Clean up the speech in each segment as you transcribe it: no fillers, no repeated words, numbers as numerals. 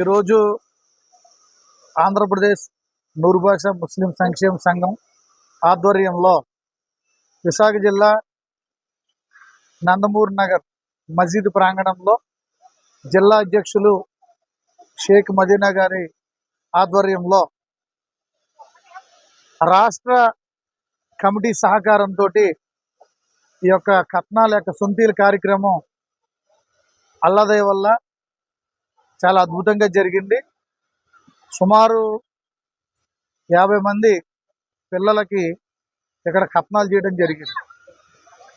ఈరోజు ఆంధ్రప్రదేశ్ నూరుభాష ముస్లిం సంక్షేమ సంఘం ఆధ్వర్యంలో విశాఖ జిల్లా నందమూరి నగర్ మసీద్ ప్రాంగణంలో జిల్లా అధ్యక్షులు షేక్ మదీనా గారి ఆధ్వర్యంలో రాష్ట్ర కమిటీ సహకారంతో ఈ యొక్క కట్నాల యొక్క సొంతీల కార్యక్రమం అల్లదయ వల్ల చాలా అద్భుతంగా జరిగింది. సుమారు 50 మంది పిల్లలకి ఇక్కడ కట్నాలు చేయడం జరిగింది.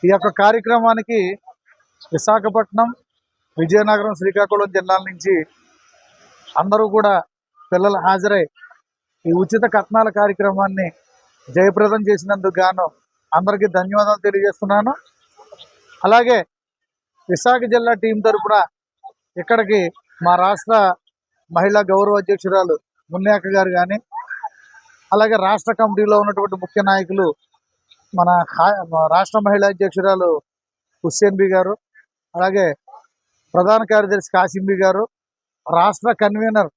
ఈ యొక్క కార్యక్రమానికి విశాఖపట్నం, విజయనగరం, శ్రీకాకుళం జిల్లాల నుంచి అందరూ కూడా పిల్లలు హాజరై ఈ ఉచిత కట్నాల కార్యక్రమాన్ని జయప్రదం చేసినందుకు గాను అందరికీ ధన్యవాదాలు తెలియజేస్తున్నాను. అలాగే విశాఖ జిల్లా టీం తరపున ఇక్కడికి మా రాష్ట్ర మహిళా గౌరవ అధ్యక్షురాలు మున్యాక గారు కానీ, అలాగే రాష్ట్ర కమిటీలో ఉన్నటువంటి ముఖ్య నాయకులు మన రాష్ట్ర మహిళా అధ్యక్షురాలు హుస్సేన్ బి గారు, అలాగే ప్రధాన కార్యదర్శి కాసిం బి గారు, రాష్ట్ర కన్వీనర్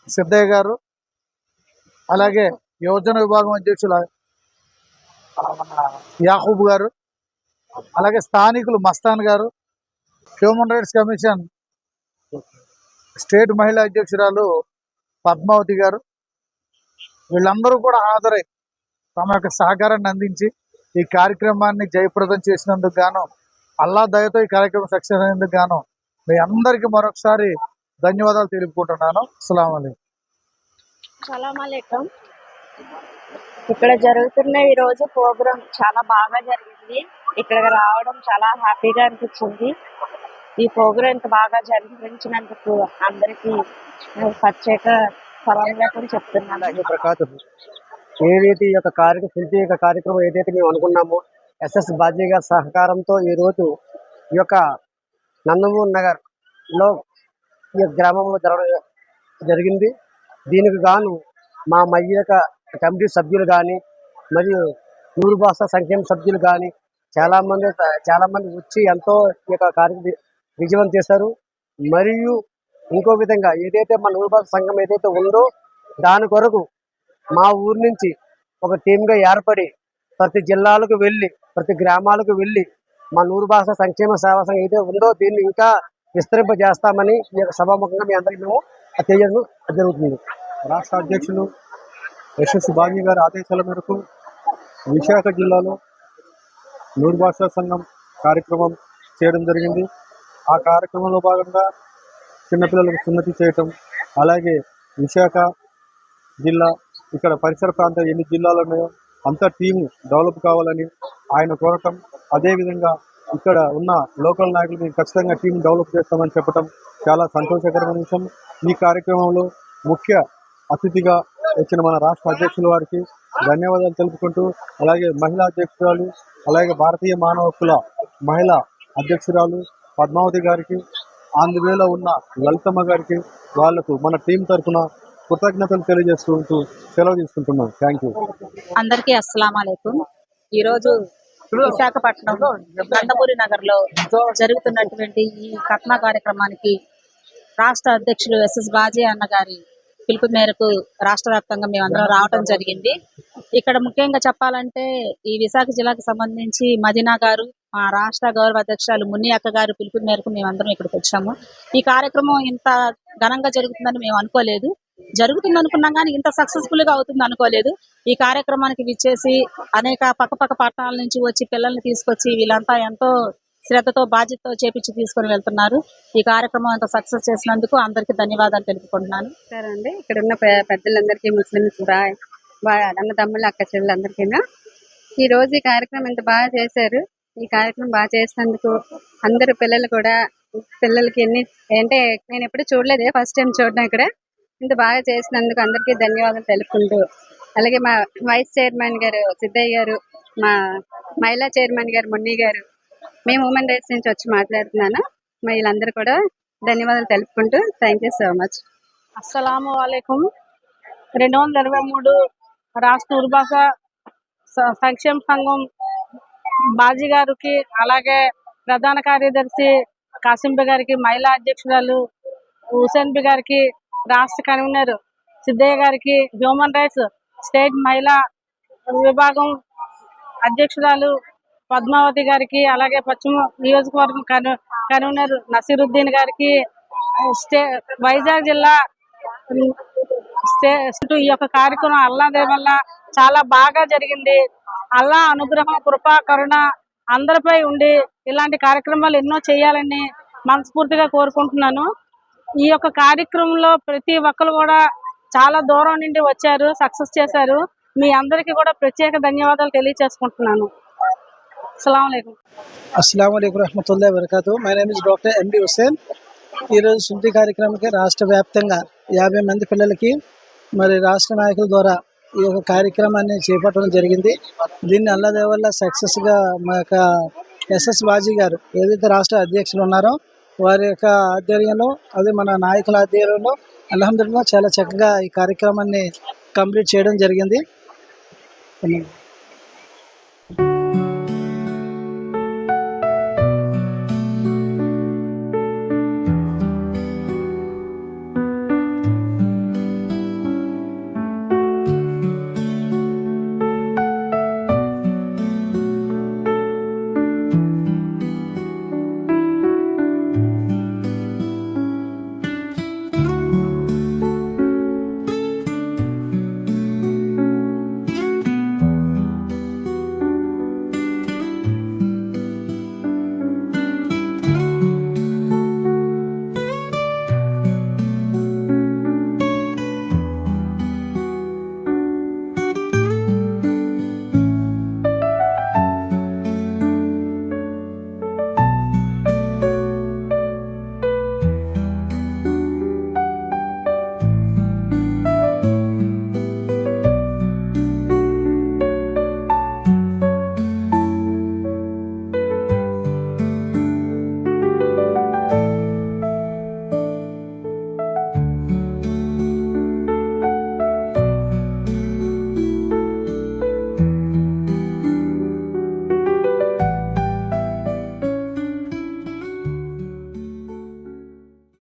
సిద్ధయ్య గారు, అలాగే యువజన విభాగం అధ్యక్షులు యాహూబ్ గారు, అలాగే స్థానికులు మస్తాన్ గారు, హ్యూమన్ రైట్స్ కమిషన్ స్టేట్ మహిళా అధ్యక్షురాలు పద్మావతి గారు, వీళ్ళందరూ కూడా హాజరై తమ యొక్క సహకారాన్ని అందించి ఈ కార్యక్రమాన్ని జయప్రదం చేసినందుకు గాను, అల్లా దయతో ఈ కార్యక్రమం సక్సెస్ అయినందుకు గాను మీ అందరికీ మరొకసారి ధన్యవాదాలు తెలుపుకుంటున్నాను. సలాం అలైకుం. ఇక్కడ జరుగుతున్న ఈ రోజు ప్రోగ్రాం చాలా బాగా జరిగింది. ఇక్కడికి రావడం చాలా హ్యాపీగా అనిపించింది. ఈ ప్రోగ్రాం ఇంత బాగా జరిపించినందుకు అందరికీ ప్రత్యేక సలాం చెప్తున్నాను. ఏదైతే ఈ యొక్క కార్యక్రమం ఏదైతే మేము అనుకున్నామో ఎస్ఎస్ బాజీ గారి సహకారంతో ఈరోజు ఈ యొక్క నందమూరి నగర్ లో ఈ గ్రామంలో జరగడం జరిగింది. దీనికి గాను మా మయ్యక కమిటీ సభ్యులు కానీ, మరియు నూరు భాష సంక్షేమ సభ్యులు కానీ చాలా మంది వచ్చి ఎంతో ఈ యొక్క కార్యక్రమం విజయవంతం చేశారు. మరియు ఇంకో విధంగా ఏదైతే మన నూరు భాష సంఘం ఏదైతే ఉందో దాని కొరకు మా ఊరు నుంచి ఒక టీమ్గా ఏర్పడి ప్రతి జిల్లాలకు వెళ్ళి, ప్రతి గ్రామాలకు వెళ్ళి మా నూరు భాష సంక్షేమ సేవా సంఘం ఏదైతే ఉందో దీన్ని ఇంకా విస్తరింపజేస్తామని ఈ యొక్క సభాముఖంగా మీ అందరికీ మేము తెలియజేయడం జరుగుతుంది. రాష్ట్ర అధ్యక్షులు ఎస్ఎస్ బాజీ గారి ఆదేశాల మేరకు విశాఖ జిల్లాలో నూరు భాషా సంఘం కార్యక్రమం చేయడం జరిగింది. ఆ కార్యక్రమంలో భాగంగా చిన్నపిల్లలకు సున్నతి చేయటం, అలాగే విశాఖ జిల్లా ఇక్కడ పరిసర ప్రాంతాలు ఎన్ని జిల్లాలు ఉన్నాయో అంతా టీము డెవలప్ కావాలని ఆయన కోరటం, అదేవిధంగా ఇక్కడ ఉన్న లోకల్ నాయకులు మేము ఖచ్చితంగా టీం డెవలప్ చేస్తామని చెప్పడం చాలా సంతోషకరమైన విషయం. ఈ కార్యక్రమంలో ముఖ్య అతిథిగా వచ్చిన మన రాష్ట్ర అధ్యక్షుల వారికి ధన్యవాదాలు తెలుపుకుంటూ, అలాగే మహిళా అధ్యక్షురాలు, అలాగే భారతీయ మానవ హక్కుల మహిళా అధ్యక్షురాలు పద్మావతి గారికి, అందువేళ ఉన్న లలితమ్మ గారికి, వాళ్లకు మన టీం తరఫున కృతజ్ఞతలు తెలియజేసుకుంటూ సెలవు తీసుకుంటున్నాం. Thank you. అందరికీ అస్సలాం అలైకుం. ఈరోజు విశాఖపట్నం నందమూరి నగర్ లో జరుగుతున్నటువంటి ఈ కట్నా కార్యక్రమానికి రాష్ట్ర అధ్యక్షులు ఎస్ఎస్ బాజీ అన్న గారి పిలుపు మేరకు రాష్ట్ర వ్యాప్తంగా మేమందరం రావడం జరిగింది. ఇక్కడ ముఖ్యంగా చెప్పాలంటే ఈ విశాఖ జిల్లాకు సంబంధించి మదీనా గారు, మా రాష్ట్ర గౌరవ అధ్యక్షురాలు మున్యాక గారు పిలుపు మేరకు మేమందరం ఇక్కడికి వచ్చాము. ఈ కార్యక్రమం ఇంత ఘనంగా జరుగుతుందని మేము అనుకోలేదు. జరుగుతుంది అనుకున్నాం కానీ ఇంత సక్సెస్ఫుల్ గా అవుతుంది అనుకోలేదు. ఈ కార్యక్రమానికి విచ్చేసి అనేక పక్కపక్క పట్టణాల నుంచి వచ్చి పిల్లల్ని తీసుకొచ్చి వీళ్ళంతా ఎంతో శ్రద్ధతో బాధ్యతతో చేపించి తీసుకొని వెళ్తున్నారు. ఈ కార్యక్రమం అంత సక్సెస్ చేసినందుకు అందరికీ ధన్యవాదాలు తెలుపుకుంటున్నాను. సరే అండి, ఇక్కడ ఉన్న పెద్దలందరికీ, ముస్లిమ్స్ అన్నదమ్ములు, అక్క చెల్లెలందరికీ ఈ రోజు ఈ కార్యక్రమం ఇంత బాగా చేశారు. ఈ కార్యక్రమం బాగా చేసినందుకు అందరు పిల్లలకి అంటే నేను ఎప్పుడు చూడలేదు, ఫస్ట్ టైం చూడడం. ఇక్కడ ఇంత బాగా చేసినందుకు అందరికీ ధన్యవాదాలు తెలుపుకుంటూ, అలాగే మా వైస్ చైర్మన్ గారు సిద్ధయ్య గారు, మా మహిళా చైర్మన్ గారు మున్ని గారు, మేము హ్యూమన్ రైట్స్ నుంచి వచ్చి మాట్లాడుతున్నాను. వీళ్ళందరూ కూడా ధన్యవాదాలు తెలుపుకుంటూ థ్యాంక్ యూ సో మచ్. అస్సలాము అలైకుం. 223 రాష్ట్ర నూరు భాష సంక్షేమ సంఘం బాజీ గారికి, అలాగే ప్రధాన కార్యదర్శి కాసింబ గారికి, మహిళా అధ్యక్షురాలు హుసేన్ బి గారికి, రాష్ట్ర కన్వీనర్ సిద్ధయ్య గారికి, హ్యూమన్ రైట్స్ స్టేట్ మహిళా విభాగం అధ్యక్షురాలు పద్మావతి గారికి, అలాగే పశ్చిమ నియోజకవర్గం కన్వీనర్ నసీరుద్దీన్ గారికి, వైజాగ్ జిల్లా ఈ యొక్క కార్యక్రమం అల్లా దయ వల్ల చాలా బాగా జరిగింది. అల్లా అనుగ్రహం, కృప, కరుణ అందరిపై ఉండి ఇలాంటి కార్యక్రమాలు ఎన్నో చేయాలని మనస్ఫూర్తిగా కోరుకుంటున్నాను. ఈ యొక్క కార్యక్రమంలో ప్రతి ఒక్కరు కూడా చాలా దూరం నుండి వచ్చారు, సక్సెస్ చేశారు. మీ అందరికీ కూడా ప్రత్యేక ధన్యవాదాలు తెలియజేసుకుంటున్నాను. అస్సలాము అలైకుం. అస్సలాము అలైకుం రహమతుల్లాహి వబరకాతు. My name is doctor MB Hussain. ఈరోజు శుద్ధి కార్యక్రమానికి రాష్ట్ర వ్యాప్తంగా 50 మంది పిల్లలకి మరి రాష్ట్ర నాయకుల ద్వారా ఈ యొక్క కార్యక్రమాన్ని చేపట్టడం జరిగింది. దీన్ని అల్లాహ్ వల్ల సక్సెస్గా మా యొక్క ఎస్ఎస్ బాజీ గారు ఏదైతే రాష్ట్ర అధ్యక్షులు ఉన్నారో వారి యొక్క ఆధ్వర్యంలో, అదే మన నాయకుల ఆధ్వర్యంలో అల్హమ్దులిల్లాహ్ చాలా చక్కగా ఈ కార్యక్రమాన్ని కంప్లీట్ చేయడం జరిగింది.